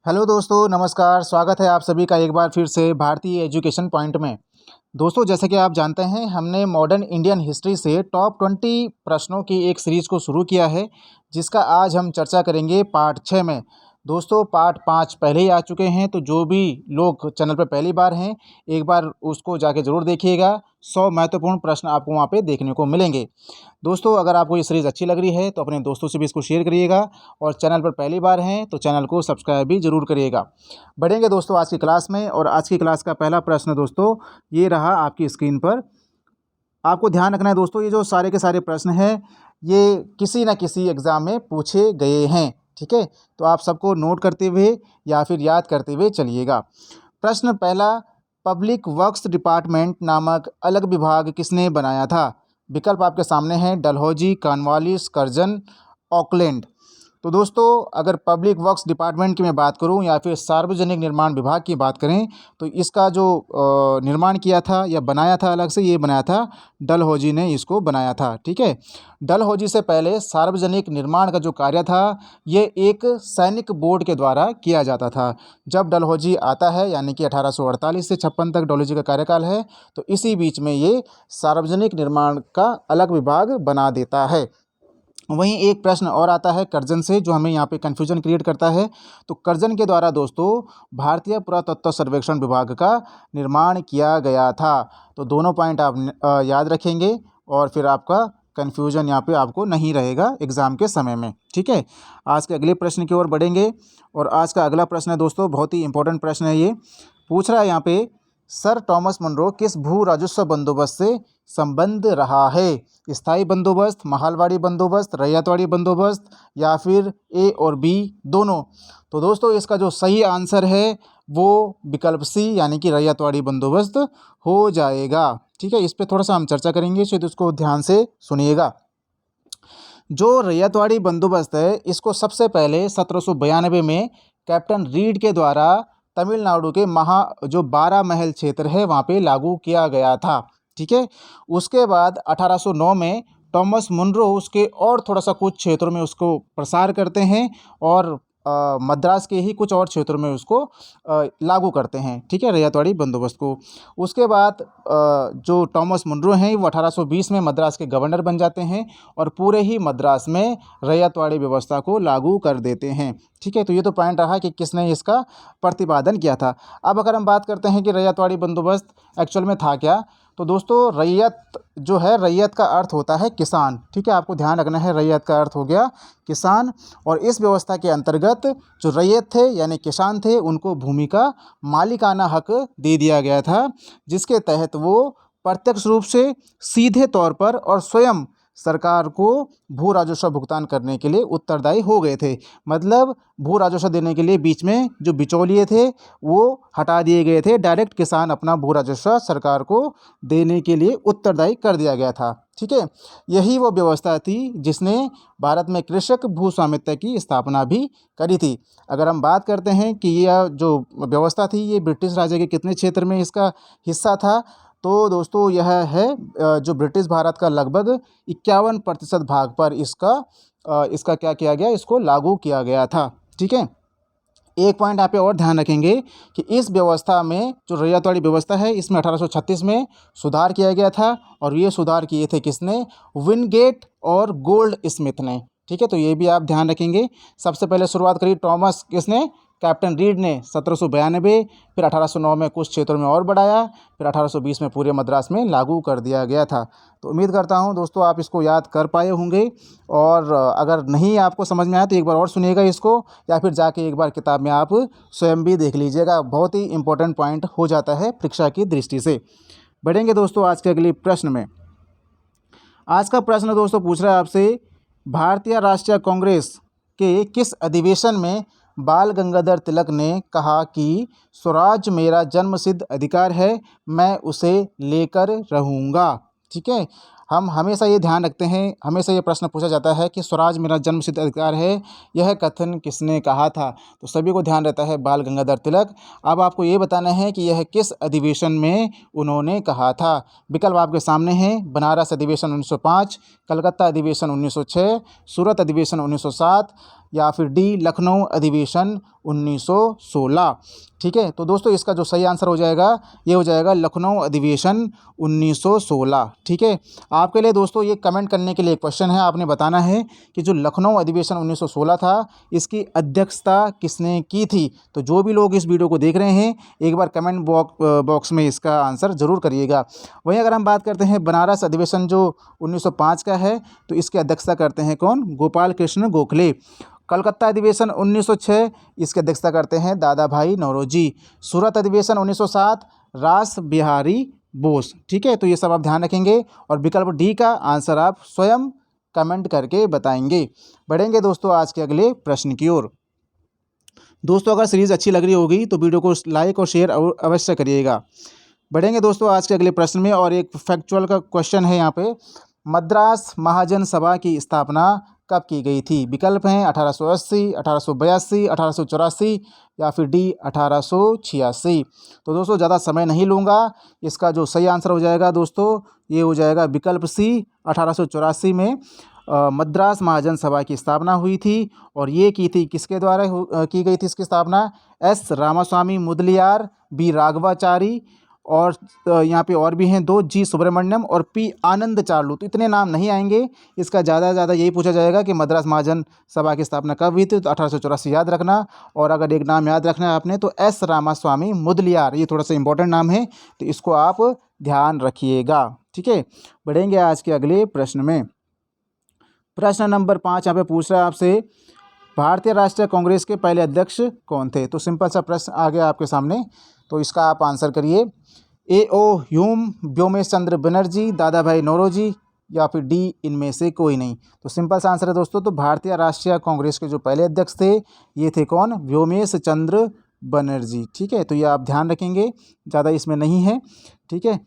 Hello दोस्तों, नमस्कार। स्वागत है आप सभी का एक बार फिर से भारतीय एजुकेशन पॉइंट में। दोस्तों, जैसे कि आप जानते हैं, हमने मॉडर्न इंडियन हिस्ट्री से टॉप 20 प्रश्नों की एक सीरीज़ को शुरू किया है, जिसका आज हम चर्चा करेंगे पार्ट 6 में। दोस्तों, पार्ट 5 पहले ही आ चुके हैं, तो जो भी लोग चैनल पर पहली बार हैं, एक बार उसको जाके ज़रूर देखिएगा। 100 महत्वपूर्ण प्रश्न आपको वहाँ पे देखने को मिलेंगे। दोस्तों, अगर आपको ये सीरीज़ अच्छी लग रही है तो अपने दोस्तों से भी इसको शेयर करिएगा, और चैनल पर पहली बार हैं तो चैनल को सब्सक्राइब भी ज़रूर करिएगा। बढ़ेंगे दोस्तों आज की क्लास में, और आज की क्लास का पहला प्रश्न दोस्तों ये रहा आपकी स्क्रीन पर। आपको ध्यान रखना है दोस्तों, ये जो सारे के सारे प्रश्न हैं, ये किसी न किसी एग्ज़ाम में पूछे गए हैं। ठीक है, तो आप सबको नोट करते हुए या फिर याद करते हुए चलिएगा। प्रश्न पहला, पब्लिक वर्क्स डिपार्टमेंट नामक अलग विभाग किसने बनाया था? विकल्प आपके सामने हैं, डलहौजी, कॉर्नवालिस, कर्जन, ऑकलैंड। तो दोस्तों, अगर पब्लिक वर्क्स डिपार्टमेंट की मैं बात करूं या फिर सार्वजनिक निर्माण विभाग की बात करें, तो इसका जो निर्माण किया था या बनाया था अलग से, ये बनाया था डलहौजी ने इसको बनाया था। ठीक है, डलहौजी से पहले सार्वजनिक निर्माण का जो कार्य था, ये एक सैनिक बोर्ड के द्वारा किया जाता था। जब डलहौजी आता है, यानी कि 1848 से 56 तक डलहौजी का कार्यकाल है, तो इसी बीच में ये सार्वजनिक निर्माण का अलग विभाग बना देता है। वहीं एक प्रश्न और आता है कर्जन से, जो हमें यहाँ पे कन्फ्यूजन क्रिएट करता है। तो कर्जन के द्वारा दोस्तों भारतीय पुरातत्व सर्वेक्षण विभाग का निर्माण किया गया था। तो दोनों पॉइंट आप याद रखेंगे, और फिर आपका कन्फ्यूजन यहाँ पे आपको नहीं रहेगा एग्ज़ाम के समय में। ठीक है, आज के अगले प्रश्न की ओर बढ़ेंगे, और आज का अगला प्रश्न है दोस्तों, बहुत ही इंपॉर्टेंट प्रश्न है। ये पूछ रहा है यहाँ पे, सर टॉमस मुनरो किस भू राजस्व बंदोबस्त से संबंध रहा है? स्थायी बंदोबस्त, महालवाड़ी बंदोबस्त, रैयतवाड़ी बंदोबस्त, या फिर ए और बी दोनों? तो दोस्तों, इसका जो सही आंसर है वो विकल्प सी, यानी कि रैयतवाड़ी बंदोबस्त हो जाएगा। ठीक है, इस पर थोड़ा सा हम चर्चा करेंगे, तो इसको ध्यान से सुनिएगा। जो रैयतवाड़ी बंदोबस्त है, इसको सबसे पहले 1792 में कैप्टन रीड के द्वारा तमिलनाडु के जो 12 महल क्षेत्र है वहाँ पे लागू किया गया था। ठीक है, उसके बाद 1809 में टॉमस मुनरो उसके और थोड़ा सा कुछ क्षेत्रों में उसको प्रसार करते हैं, और मद्रास के ही कुछ और क्षेत्रों में उसको लागू करते हैं। ठीक है, रैयतवाड़ी बंदोबस्त को। उसके बाद जो टॉमस मुनरो हैं, वो 1820 में मद्रास के गवर्नर बन जाते हैं, और पूरे ही मद्रास में रैयतवाड़ी व्यवस्था को लागू कर देते हैं। ठीक है, तो ये तो पॉइंट रहा कि किसने इसका प्रतिपादन किया था। अब अगर हम बात करते हैं कि रैयतवाड़ी बंदोबस्त एक्चुअल में था क्या, तो दोस्तों रैयत जो है, रैयत का अर्थ होता है किसान। ठीक है, आपको ध्यान रखना है, रैयत का अर्थ हो गया किसान। और इस व्यवस्था के अंतर्गत जो रैयत थे यानी किसान थे, उनको भूमि का मालिकाना हक दे दिया गया था, जिसके तहत वो प्रत्यक्ष रूप से, सीधे तौर पर और स्वयं सरकार को भू राजस्व भुगतान करने के लिए उत्तरदायी हो गए थे। मतलब भू राजस्व देने के लिए बीच में जो बिचौलिए थे वो हटा दिए गए थे, डायरेक्ट किसान अपना भू राजस्व सरकार को देने के लिए उत्तरदायी कर दिया गया था। ठीक है, यही वो व्यवस्था थी जिसने भारत में कृषक भू स्वामित्व की स्थापना भी करी थी। अगर हम बात करते हैं कि यह जो व्यवस्था थी, ये ब्रिटिश राज के कितने क्षेत्र में इसका हिस्सा था, तो दोस्तों यह है जो ब्रिटिश भारत का लगभग 51% भाग पर इसका क्या किया गया, इसको लागू किया गया था। ठीक है, एक पॉइंट यहाँ पे और ध्यान रखेंगे कि इस व्यवस्था में जो रैयतवाड़ी व्यवस्था है, इसमें 1836 में सुधार किया गया था, और ये सुधार किए थे किसने? विनगेट और गोल्ड स्मिथ ने। ठीक है, तो ये भी आप ध्यान रखेंगे। सबसे पहले शुरुआत करी टॉमस किसने? कैप्टन रीड ने 1792, फिर 1809 में कुछ क्षेत्रों में और बढ़ाया, फिर 1820 में पूरे मद्रास में लागू कर दिया गया था। तो उम्मीद करता हूं दोस्तों आप इसको याद कर पाए होंगे, और अगर नहीं आपको समझ में आया तो एक बार और सुनिएगा इसको, या फिर जाके एक बार किताब में आप स्वयं भी देख लीजिएगा। बहुत ही इंपॉर्टेंट पॉइंट हो जाता है परीक्षा की दृष्टि से। बढ़ेंगे दोस्तों आज के अगले प्रश्न में। आज का प्रश्न दोस्तों पूछ रहा है आपसे, भारतीय राष्ट्रीय कांग्रेस के किस अधिवेशन में बाल गंगाधर तिलक ने कहा कि स्वराज मेरा जन्मसिद्ध अधिकार है, मैं उसे लेकर रहूँगा? ठीक है, हम हमेशा ये ध्यान रखते हैं, हमेशा ये प्रश्न पूछा जाता है कि स्वराज मेरा जन्मसिद्ध अधिकार है, यह कथन किसने कहा था? तो सभी को ध्यान रहता है बाल गंगाधर तिलक। अब आपको ये बताना है कि यह किस अधिवेशन में उन्होंने कहा था। विकल्प आपके सामने हैं, बनारस अधिवेशन 1905, कलकत्ता अधिवेशन 1906, सूरत अधिवेशन 1907, या फिर डी लखनऊ अधिवेशन 1916। ठीक है, तो दोस्तों इसका जो सही आंसर हो जाएगा ये हो जाएगा लखनऊ अधिवेशन 1916। ठीक है, आपके लिए दोस्तों ये कमेंट करने के लिए क्वेश्चन है, आपने बताना है कि जो लखनऊ अधिवेशन 1916 था इसकी अध्यक्षता किसने की थी। तो जो भी लोग इस वीडियो को देख रहे हैं एक बार कमेंट बॉक्स में इसका आंसर ज़रूर करिएगा। वहीं अगर हम बात करते हैं बनारस अधिवेशन जो 1905 का है तो इसकी अध्यक्षता करते हैं कौन, गोपाल कृष्ण गोखले। कलकत्ता अधिवेशन 1906 इसकी अध्यक्षता करते हैं दादा भाई नौरोजी। सूरत अधिवेशन 1907 रास बिहारी बोस। ठीक है, तो ये सब आप ध्यान रखेंगे और विकल्प डी का आंसर आप स्वयं कमेंट करके बताएंगे। बढ़ेंगे दोस्तों आज के अगले प्रश्न की ओर। दोस्तों अगर सीरीज़ अच्छी लग रही होगी तो वीडियो को लाइक और शेयर अवश्य करिएगा। बढ़ेंगे दोस्तों आज के अगले प्रश्न में और एक फैक्चुअल का क्वेश्चन है यहाँ पे, मद्रास महाजन सभा की स्थापना कब की गई थी। विकल्प हैं 1880, 1882, 1884 या फिर डी 1886। तो दोस्तों ज़्यादा समय नहीं लूँगा, इसका जो सही आंसर हो जाएगा दोस्तों ये हो जाएगा विकल्प सी 1884 में मद्रास महाजन सभा की स्थापना हुई थी। और ये की थी किसके द्वारा की गई थी इसकी स्थापना, एस रामास्वामी मुदलियार, बी राघवाचारी और यहाँ पे और भी हैं दो, जी सुब्रमण्यम और पी आनंद चार्लू। तो इतने नाम नहीं आएंगे, इसका ज़्यादा से ज़्यादा यही पूछा जाएगा कि मद्रास महाजन सभा की स्थापना कब हुई थी। तो 1884 याद रखना। और अगर एक नाम याद रखना है आपने तो एस रामास्वामी मुदलियार, ये थोड़ा सा इंपॉर्टेंट नाम है तो इसको आप ध्यान रखिएगा। ठीक है, बढ़ेंगे आज के अगले प्रश्न में। प्रश्न नंबर 5 यहाँ पे पूछ रहा है आपसे, भारतीय राष्ट्रीय कांग्रेस के पहले अध्यक्ष कौन थे। तो सिंपल सा प्रश्न आ गया आपके सामने, तो इसका आप आंसर करिए। ए ओ ह्यूम, व्योमेश चंद्र बनर्जी, दादा भाई नौरोजी या फिर डी इनमें से कोई नहीं। तो सिंपल सा आंसर है दोस्तों, तो भारतीय राष्ट्रीय कांग्रेस के जो पहले अध्यक्ष थे ये थे कौन, व्योमेश चंद्र बनर्जी। ठीक है, तो ये आप ध्यान रखेंगे, ज़्यादा इसमें नहीं है। ठीक है,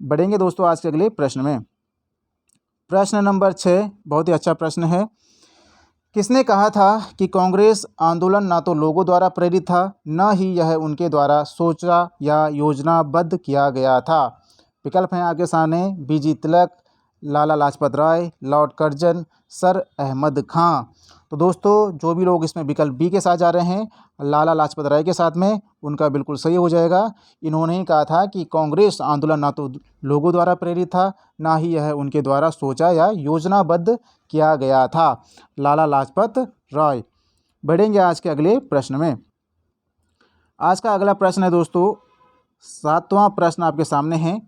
बढ़ेंगे दोस्तों आज के अगले प्रश्न में। प्रश्न नंबर 6 बहुत ही अच्छा प्रश्न है। किसने कहा था कि कांग्रेस आंदोलन ना तो लोगों द्वारा प्रेरित था न ही यह उनके द्वारा सोचा या योजनाबद्ध किया गया था। विकल्प हैं आपके सामने, बीजी तिलक, Lala Lajpat Rai, Lord Curzon, sir Ahmad खां। तो दोस्तों जो भी लोग इसमें विकल्प बी के साथ जा रहे हैं लाला लाजपत राय के साथ में, उनका बिल्कुल सही हो जाएगा। इन्होंने ही कहा था कि कांग्रेस आंदोलन ना तो लोगों द्वारा प्रेरित था ना ही यह उनके द्वारा सोचा या योजनाबद्ध किया गया था, लाला लाजपत राय। बढ़ेंगे आज के अगले प्रश्न में। आज का अगला प्रश्न है दोस्तों 7वां प्रश्न आपके सामने है,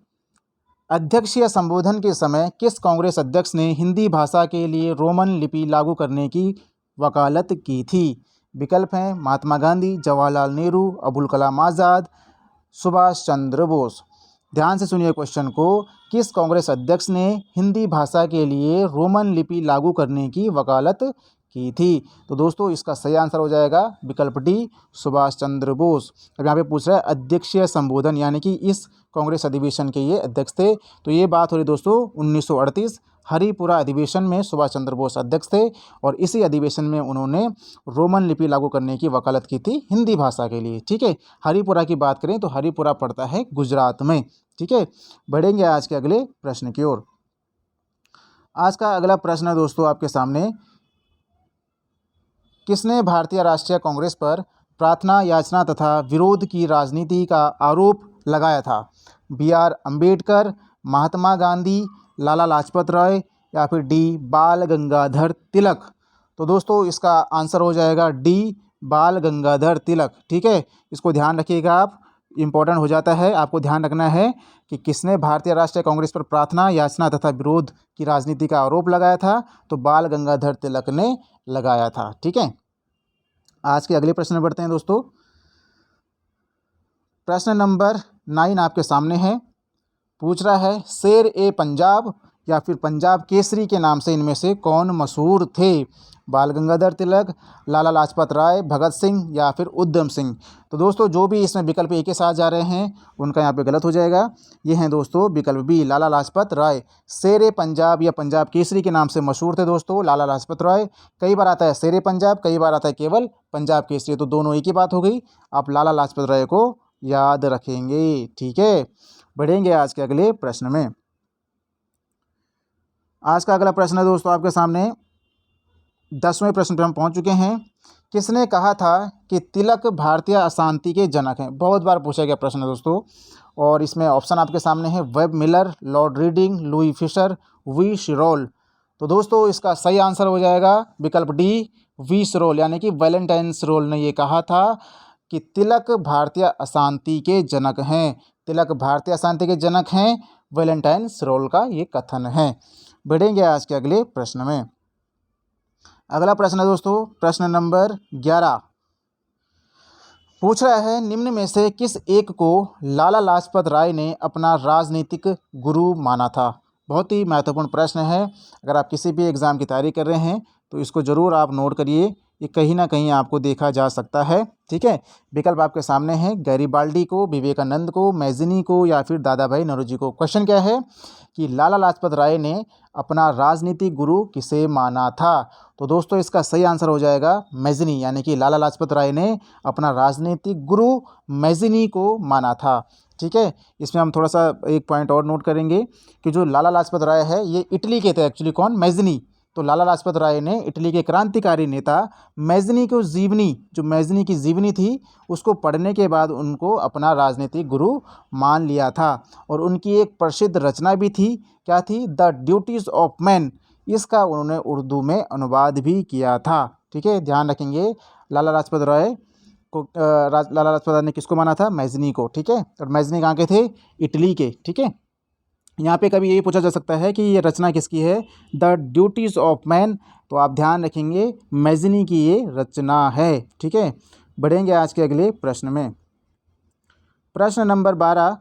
अध्यक्षीय संबोधन के समय किस कांग्रेस अध्यक्ष ने हिंदी भाषा के लिए रोमन लिपि लागू करने की वकालत की थी। विकल्प हैं महात्मा गांधी, जवाहरलाल नेहरू, अबुल कलाम आज़ाद, सुभाष चंद्र बोस। ध्यान से सुनिए क्वेश्चन को, किस कांग्रेस अध्यक्ष ने हिंदी भाषा के लिए रोमन लिपि लागू करने की वकालत की थी। तो दोस्तों इसका सही आंसर हो जाएगा विकल्प डी सुभाष चंद्र बोस। अब यहाँ पे पूछ रहा है अध्यक्षीय संबोधन, यानी कि इस कांग्रेस अधिवेशन के ये अध्यक्ष थे। तो ये बात हो रही दोस्तों 1938 हरिपुरा अधिवेशन में सुभाष चंद्र बोस अध्यक्ष थे और इसी अधिवेशन में उन्होंने रोमन लिपि लागू करने की वकालत की थी हिंदी भाषा के लिए। ठीक है, हरिपुरा की बात करें तो हरिपुरा पड़ता है गुजरात में। ठीक है, बढ़ेंगे आज के अगले प्रश्न की ओर। आज का अगला प्रश्न है दोस्तों आपके सामने, किसने भारतीय राष्ट्रीय कांग्रेस पर प्रार्थना याचना तथा विरोध की राजनीति का आरोप लगाया था। बी आर अम्बेडकर, महात्मा गांधी, लाला लाजपत राय या फिर डी बाल गंगाधर तिलक। तो दोस्तों इसका आंसर हो जाएगा डी बाल गंगाधर तिलक। ठीक है, इसको ध्यान रखिएगा आप, इम्पोर्टेंट हो जाता है। आपको ध्यान रखना है कि किसने भारतीय राष्ट्रीय कांग्रेस पर प्रार्थना याचना तथा विरोध की राजनीति का आरोप लगाया था। तो बाल गंगाधर तिलक ने लगाया था। ठीक है, आज के अगले प्रश्न में बढ़ते हैं दोस्तों। प्रश्न नंबर 9 आपके सामने है, पूछ रहा है शेर ए पंजाब या फिर पंजाब केसरी के नाम से इनमें से कौन मशहूर थे। बाल गंगाधर तिलक, लाला लाजपत राय, भगत सिंह या फिर उधम सिंह। तो दोस्तों जो भी इसमें विकल्प एक के साथ जा रहे हैं उनका यहाँ पे गलत हो जाएगा। ये हैं दोस्तों विकल्प बी लाला लाजपत राय। शेर ए पंजाब या पंजाब केसरी के नाम से मशहूर थे दोस्तों लाला लाजपत राय। कई बार आता है शेर ए पंजाब, कई बार आता है केवल पंजाब केसरी, तो दोनों एक ही बात हो गई। आप लाला लाजपत राय को याद रखेंगे। ठीक है, बढ़ेंगे आज के अगले प्रश्न में। आज का अगला प्रश्न है दोस्तों आपके सामने, 10वें प्रश्न पे हम पहुंच चुके हैं। किसने कहा था कि तिलक भारतीय अशांति के जनक हैं? बहुत बार पूछा गया प्रश्न है दोस्तों, और इसमें ऑप्शन आपके सामने है Webb Miller, Lord Reading, Louis Fischer, V Chirol. तो दोस्तों इसका सही आंसर हो जाएगा विकल्प डी, वी शिरोल, यानी कि वैलेंटाइन शिरोल ने ये कहा था कि तिलक भारतीय अशांति के जनक हैं। तिलक भारतीय अशांति के जनक हैं, वैलेंटाइन शिरोल का ये कथन है। बढ़ेंगे आज के अगले प्रश्न में। अगला प्रश्न है दोस्तों प्रश्न नंबर 11। पूछ रहा है निम्न में से किस एक को लाला लाजपत राय ने अपना राजनीतिक गुरु माना था? बहुत ही महत्वपूर्ण प्रश्न है। अगर आप किसी भी एग्ज़ाम की तैयारी कर रहे हैं तो इसको ज़रूर आप नोट करिए, ये कहीं ना कहीं आपको देखा जा सकता है। ठीक है, विकल्प आपके सामने हैं, गैरीबाल्डी को, विवेकानंद को, मैजिनी को, या फिर दादा भाई नौरोजी को। क्वेश्चन क्या है कि लाला लाजपत राय ने अपना राजनीतिक गुरु किसे माना था? तो दोस्तों इसका सही आंसर हो जाएगा मैजिनी, यानी कि लाला लाजपत राय ने अपना राजनीतिक गुरु मैजिनी को माना था। ठीक है, इसमें हम थोड़ा सा एक पॉइंट और नोट करेंगे कि जो लाला लाजपत राय है ये इटली के थे एक्चुअली। कौन? मैजिनी। तो लाला लाजपत राय ने इटली के क्रांतिकारी नेता मैजिनी को जीवनी, जो मैजिनी की जीवनी थी उसको पढ़ने के बाद उनको अपना राजनीतिक गुरु मान लिया था। और उनकी एक प्रसिद्ध रचना भी थी, क्या थी? The duties of man. इसका उन्होंने उर्दू में अनुवाद भी किया था। ठीक है, ध्यान रखेंगे लाला लाजपत राय को लाला लाजपत राय ने किसको माना था? मैजिनी को। ठीक है, और मैजिनी कहाँ के थे? इटली के। ठीक है, यहाँ पे कभी यही पूछा जा सकता है कि ये रचना किसकी है? The duties of man. तो आप ध्यान रखेंगे मैजिनी की ये रचना है। ठीक है, बढ़ेंगे आज के अगले प्रश्न में। प्रश्न नंबर 12।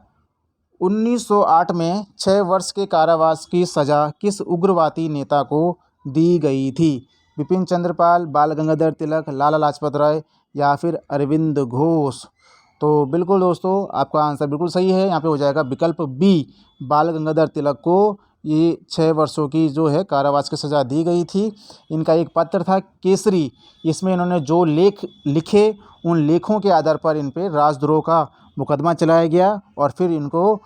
1908 में 6 वर्ष के कारावास की सज़ा किस उग्रवादी नेता को दी गई थी? बिपिन चंद्रपाल, बाल गंगाधर तिलक, लाला लाजपत राय, या फिर अरविंद घोष। तो बिल्कुल दोस्तों आपका आंसर बिल्कुल सही है। यहाँ पे हो जाएगा विकल्प बी, बाल गंगाधर तिलक को ये 6 वर्षों की जो है कारावास की सज़ा दी गई थी। इनका एक पत्र था केसरी, इसमें इन्होंने जो लेख लिखे उन लेखों के आधार पर इन पे राजद्रोह का मुकदमा चलाया गया, और फिर इनको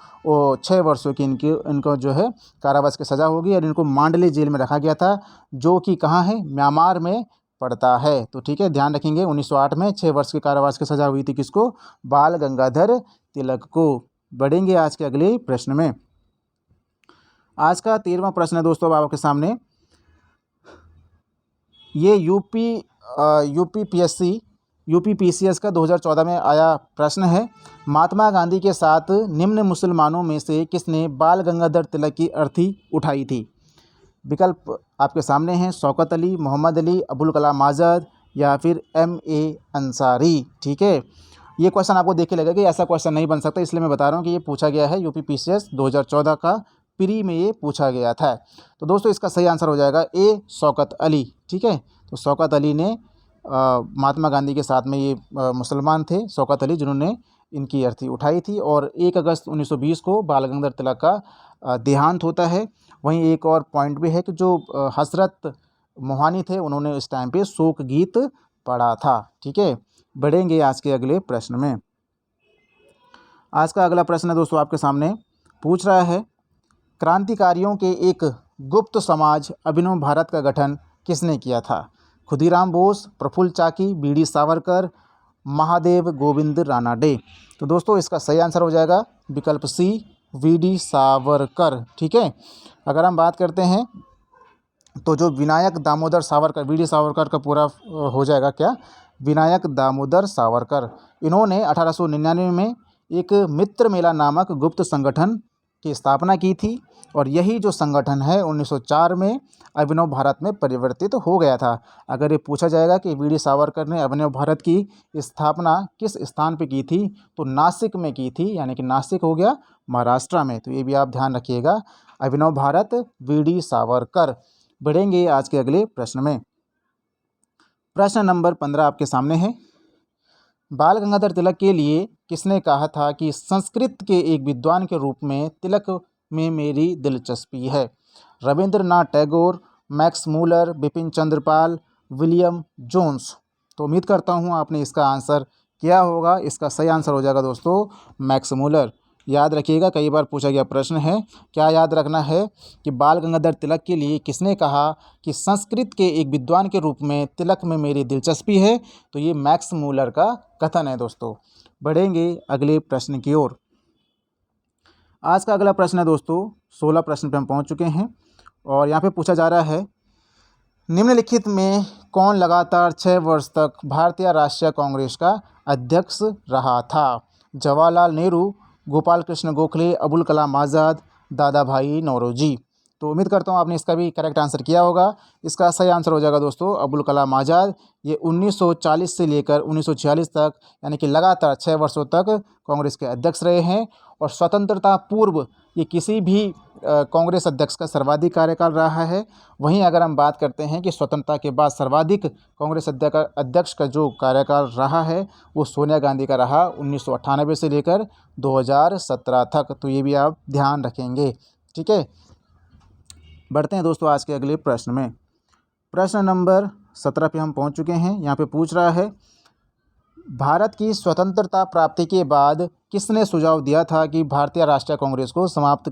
6 वर्षों की इनको जो है कारावास की सज़ा होगी, और इनको मांडले जेल में रखा गया था, जो कि कहाँ है? म्यांमार में पड़ता है। तो ठीक है, ध्यान रखेंगे 1908 में 6 वर्ष के कारावास की सज़ा हुई थी किसको? बाल गंगाधर तिलक को। बढ़ेंगे आज के अगले प्रश्न में। आज का 13वां प्रश्न है दोस्तों आपके सामने। ये यूपीपीसीएस का 2014 में आया प्रश्न है। महात्मा गांधी के साथ निम्न मुसलमानों में से किसने बाल गंगाधर तिलक की अर्थी उठाई थी? विकल्प आपके सामने हैं, शौकत अली, मोहम्मद अली, अबुल कलाम आज़ाद, या फिर M.A. अंसारी। ठीक है, ये क्वेश्चन आपको देख के लगेगा कि ऐसा क्वेश्चन नहीं बन सकता, इसलिए मैं बता रहा हूँ कि ये पूछा गया है यूपीपीसीएस 2014 का प्री में ये पूछा गया था। तो दोस्तों इसका सही आंसर हो जाएगा ए, शौकत अली। ठीक है, तो शौकत अली ने महात्मा गांधी के साथ में ये मुसलमान थे शौकत अली जिन्होंने इनकी अर्थी उठाई थी। और 1 अगस्त 1920 को बाल गंगाधर तिलक का देहांत होता है। वहीं एक और पॉइंट भी है कि जो हजरत मोहानी थे उन्होंने इस टाइम पे शोक गीत पढ़ा था। ठीक है, बढ़ेंगे आज के अगले प्रश्न में। आज का अगला प्रश्न है दोस्तों आपके सामने, पूछ रहा है क्रांतिकारियों के एक गुप्त समाज अभिनव भारत का गठन किसने किया था? खुदीराम बोस, प्रफुल्ल चाकी, बीडी सावरकर, महादेव गोविंद रानाडे। तो दोस्तों इसका सही आंसर हो जाएगा विकल्प सी, वीडी सावरकर। ठीक है, अगर हम बात करते हैं तो जो विनायक दामोदर सावरकर, वीडी सावरकर का पूरा हो जाएगा क्या? विनायक दामोदर सावरकर। इन्होंने 1899 में एक मित्र मेला नामक गुप्त संगठन की स्थापना की थी, और यही जो संगठन है 1904 में अभिनव भारत में परिवर्तित हो गया था। अगर ये पूछा जाएगा कि वीडी सावरकर ने अभिनव भारत की स्थापना किस स्थान पे की थी, तो नासिक में की थी, यानी कि नासिक हो गया महाराष्ट्र में। तो ये भी आप ध्यान रखिएगा, अभिनव भारत, वीडी सावरकर। बढ़ेंगे आज के अगले प्रश्न में। प्रश्न नंबर 15 आपके सामने है। बाल गंगाधर तिलक के लिए किसने कहा था कि संस्कृत के एक विद्वान के रूप में तिलक में मेरी दिलचस्पी है? Rabindranath Tagore, Max Muller, Bipin Chandrapal, William Jones. तो उम्मीद करता हूँ आपने इसका आंसर किया होगा। इसका सही आंसर हो जाएगा दोस्तों मैक्स मूलर। याद रखिएगा, कई बार पूछा गया प्रश्न है। क्या याद रखना है कि बाल गंगाधर तिलक के लिए किसने कहा कि संस्कृत के एक विद्वान के रूप में तिलक में मेरी दिलचस्पी है? तो ये मैक्स मूलर का कथन है दोस्तों। बढ़ेंगे अगले प्रश्न की ओर। आज का अगला प्रश्न है दोस्तों, 16 प्रश्न पे हम पहुंच चुके हैं और यहाँ पे पूछा जा रहा है, निम्नलिखित में कौन लगातार 6 वर्ष तक भारतीय राष्ट्रीय कांग्रेस का अध्यक्ष रहा था? जवाहरलाल नेहरू, गोपाल कृष्ण गोखले, अबुल कलाम आज़ाद, दादा भाई नौरोजी। तो उम्मीद करता हूँ आपने इसका भी करेक्ट आंसर किया होगा। इसका सही आंसर हो जाएगा दोस्तों अबुल कलाम आज़ाद। ये 1940 से लेकर 1946 तक, यानी कि लगातार 6 वर्षों तक कांग्रेस के अध्यक्ष रहे हैं। और स्वतंत्रता पूर्व ये किसी भी कांग्रेस अध्यक्ष का सर्वाधिक कार्यकाल रहा है। वहीं अगर हम बात करते हैं कि स्वतंत्रता के बाद सर्वाधिक कांग्रेस अध्यक्ष का जो कार्यकाल रहा है वो सोनिया गांधी का रहा, 1998 से लेकर 2017 तक। तो ये भी आप ध्यान रखेंगे, ठीक है। बढ़ते हैं दोस्तों आज के अगले प्रश्न में। प्रश्न नंबर 17 पे हम पहुंच चुके हैं। यहाँ पे पूछ रहा है, भारत की स्वतंत्रता प्राप्ति के बाद किसने सुझाव दिया था कि भारतीय राष्ट्रीय कांग्रेस को समाप्त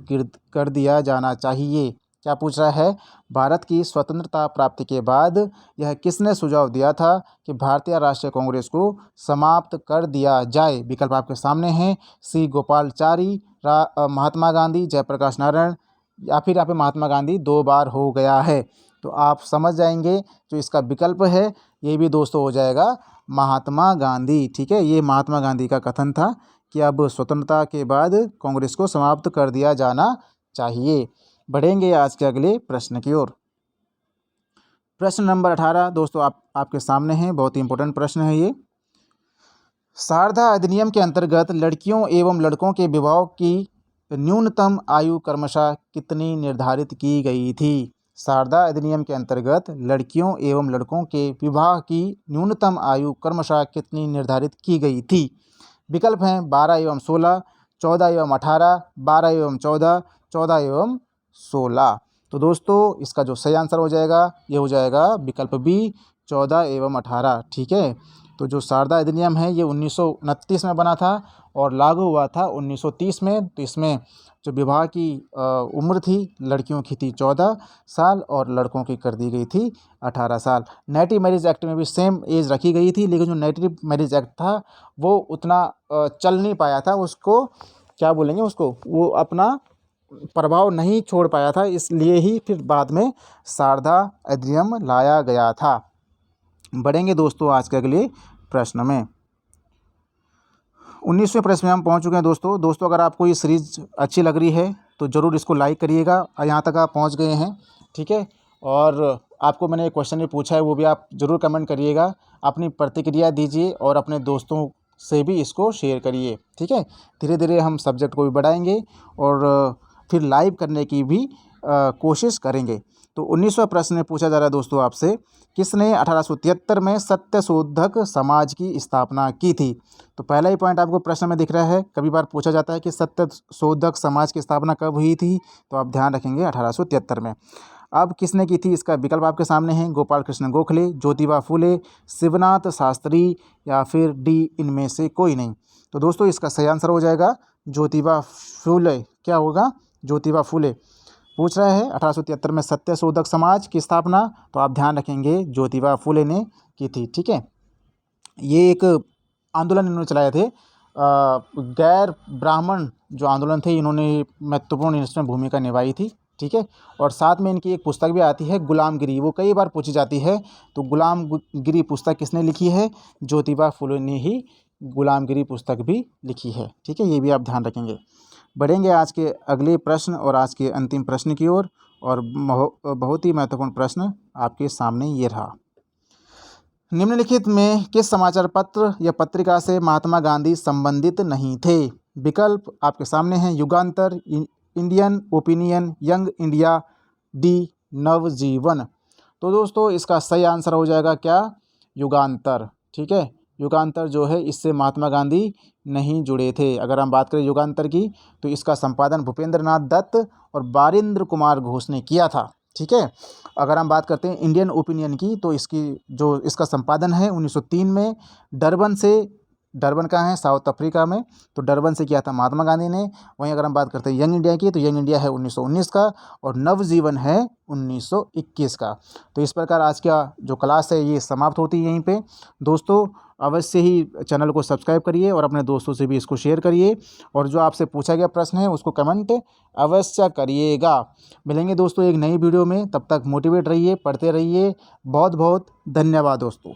कर दिया जाना चाहिए? क्या पूछ रहा है, भारत की स्वतंत्रता प्राप्ति के बाद यह किसने सुझाव दिया था कि भारतीय राष्ट्रीय कांग्रेस को समाप्त कर दिया जाए? विकल्प आपके सामने हैं, सी गोपालाचारी, महात्मा गांधी, जयप्रकाश नारायण, या फिर यहाँ पे महात्मा गांधी 2 बार हो गया है। तो आप समझ जाएंगे जो इसका विकल्प है ये भी दोस्तों हो जाएगा महात्मा गांधी, ठीक है। ये महात्मा गांधी का कथन था कि अब स्वतंत्रता के बाद कांग्रेस को समाप्त कर दिया जाना चाहिए। बढ़ेंगे आज के अगले प्रश्न की ओर। प्रश्न नंबर 18 दोस्तों आपके सामने है, बहुत ही इंपॉर्टेंट प्रश्न है ये। शारदा अधिनियम के अंतर्गत लड़कियों एवं लड़कों के विवाह की न्यूनतम आयु क्रमशः कितनी निर्धारित की गई थी? शारदा अधिनियम के अंतर्गत लड़कियों एवं लड़कों के विवाह की न्यूनतम आयु क्रमशः कितनी निर्धारित की गई थी? विकल्प हैं 12 एवं 16, 14 एवं 18, 12 एवं 14, 14 एवं 16। तो दोस्तों इसका जो सही आंसर हो जाएगा ये हो जाएगा विकल्प बी, 14 एवं 18, ठीक है। तो जो शारदा अधिनियम है ये 1929 में बना था और लागू हुआ था 1930 में। तो इसमें जो विवाह की उम्र थी लड़कियों की थी 14 साल और लड़कों की कर दी गई थी 18 साल। नेटिव मैरिज एक्ट में भी सेम एज रखी गई थी, लेकिन जो नेटिव मैरिज एक्ट था वो उतना चल नहीं पाया था, उसको क्या बोलेंगे, उसको वो अपना प्रभाव नहीं छोड़ पाया था, इसलिए ही फिर बाद में शारदा अधिनियम लाया गया था। बढ़ेंगे दोस्तों आज के अगले प्रश्न में। 19वें प्रश्न में हम पहुंच चुके हैं दोस्तों अगर आपको ये सीरीज़ अच्छी लग रही है तो ज़रूर इसको लाइक करिएगा। यहाँ तक आप पहुंच गए हैं, ठीक है। और आपको मैंने एक क्वेश्चन भी पूछा है वो भी आप ज़रूर कमेंट करिएगा, अपनी प्रतिक्रिया दीजिए और अपने दोस्तों से भी इसको शेयर करिए, ठीक है। धीरे धीरे हम सब्जेक्ट को भी बढ़ाएंगे और फिर लाइव करने की भी कोशिश करेंगे। तो 19वां प्रश्न पूछा जा रहा है दोस्तों आपसे, किसने 1873 में सत्यशोधक समाज की स्थापना की थी? तो पहला ही पॉइंट आपको प्रश्न में दिख रहा है, कभी बार पूछा जाता है कि सत्यशोधक समाज की स्थापना कब हुई थी, तो आप ध्यान रखेंगे 1873 में। अब किसने की थी इसका विकल्प आपके सामने हैं, गोपाल कृष्ण गोखले, ज्योतिबा फूले, शिवनाथ शास्त्री या फिर डी इनमें से कोई नहीं। तो दोस्तों इसका सही आंसर हो जाएगा ज्योतिबा फूले। क्या होगा? ज्योतिबा फूले। पूछ रहा है 1873 में सत्यशोधक समाज की स्थापना, तो आप ध्यान रखेंगे ज्योतिबा फूले ने की थी, ठीक है। ये एक आंदोलन इन्होंने चलाए थे, गैर ब्राह्मण जो आंदोलन थे, इन्होंने महत्वपूर्ण इसमें भूमिका निभाई थी, ठीक है। और साथ में इनकी एक पुस्तक भी आती है गुलामगिरी, वो कई बार पूछी जाती है। तो गुलामगिरी पुस्तक किसने लिखी है? ज्योतिबा फूले ने ही गुलामगिरी पुस्तक भी लिखी है, ठीक है। ये भी आप ध्यान रखेंगे। बढ़ेंगे आज के अगले प्रश्न और आज के अंतिम प्रश्न की ओर, और बहुत ही महत्वपूर्ण प्रश्न आपके सामने ये रहा। निम्नलिखित में किस समाचार पत्र या पत्रिका से महात्मा गांधी संबंधित नहीं थे? विकल्प आपके सामने हैं, Yugantar, Indian opinion, young India, D Navjivan. तो दोस्तों इसका सही आंसर हो जाएगा क्या? युगांतर, ठीक है। युगांतर जो है इससे महात्मा गांधी नहीं जुड़े थे। अगर हम बात करें युगांतर की तो इसका संपादन भूपेंद्र नाथ दत्त और बारिंद्र कुमार घोष ने किया था, ठीक है। अगर हम बात करते हैं इंडियन ओपिनियन की तो इसका संपादन है 1903 में डरबन से डरबन कहाँ है? साउथ अफ्रीका में। तो डरबन से किया था महात्मा गांधी ने। वहीं अगर हम बात करते हैं यंग इंडिया की, तो यंग इंडिया है 1919 का और नवजीवन है 1921 का। तो इस प्रकार आज का जो क्लास है ये समाप्त होती है यहीं पे। दोस्तों अवश्य ही चैनल को सब्सक्राइब करिए और अपने दोस्तों से भी इसको शेयर करिए, और जो आपसे पूछा गया प्रश्न है उसको कमेंट अवश्य करिएगा। मिलेंगे दोस्तों एक नई वीडियो में, तब तक मोटिवेट रहिए, पढ़ते रहिए। बहुत बहुत धन्यवाद दोस्तों।